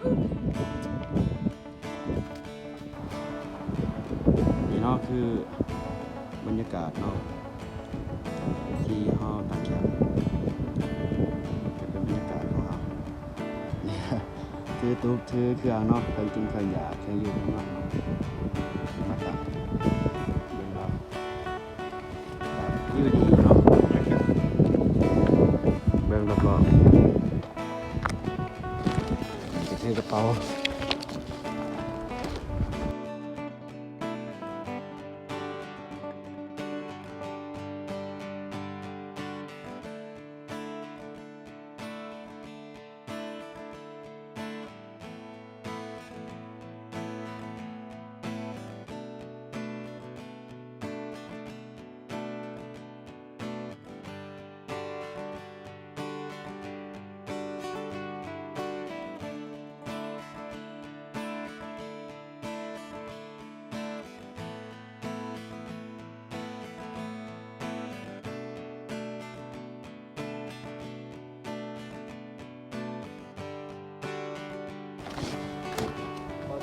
นี่เนาะคือบรรยากาศเนาะที่ห้องต่างแคมป์จะเป็นบรรยากาศของเราเนี่ยถือตุ๊กถือเครื่องเนาะเครื่องกินเครื่องยาเครื่องอยู่ข้างนอกเนาะมาตัดเบิ่งเราอยู่ดีเนาะเบิ่งรอบๆถือกระเป๋า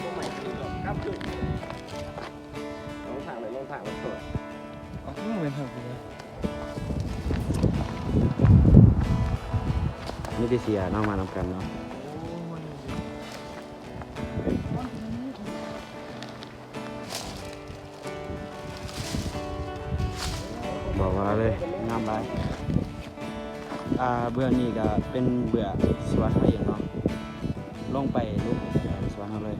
ตัวใหม่คือครับคือลงทางเลยลงทางรถสด อ๋อเป็นทางนี้ นี่ได้เสียเนาะมานำกันเนาะบอกว่าเลยงามไรเบื้องนี้ก็เป็นเบื่อสวนเขาเองเนาะลงไปลุกสวนเขาเลย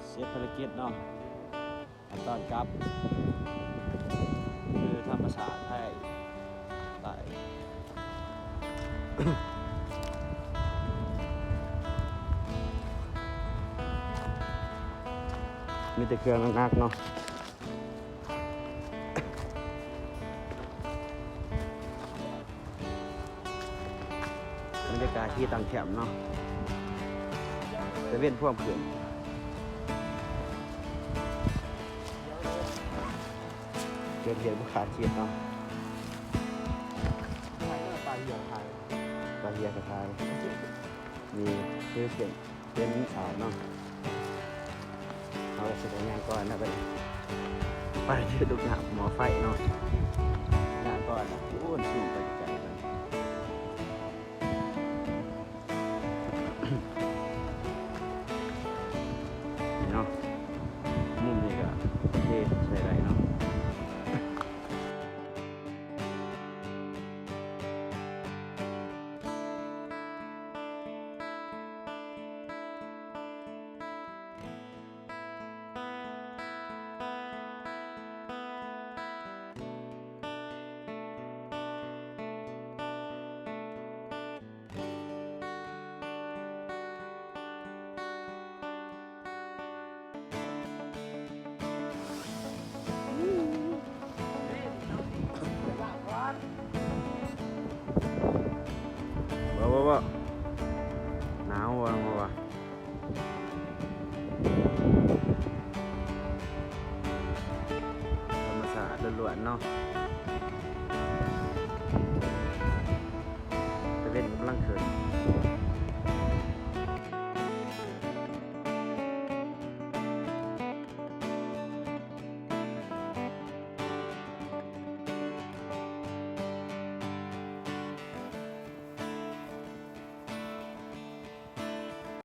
เสียภารกิจเนาะตอนกลับคือทำภาษาไทยใต้ มีแต่เครื่องนักๆเนาะบรรยากาศที่ต่างแคมป์เนาะจะเว้นพวกเพื่อนเกิดเหตุบุขาดคิดเนาะ ปลาเหยื่อไทย ปลาเฮียกระทายมีคือเป็นเนาะเอาแสดงงานก่อนนะไปที่ดุกหนักหมอไฟเนาะงานก่อนนะอ้วนสูงไปไกลเลย นี่เนาะมุมนี้ก็โอเคใช้ได้เนาะว้าว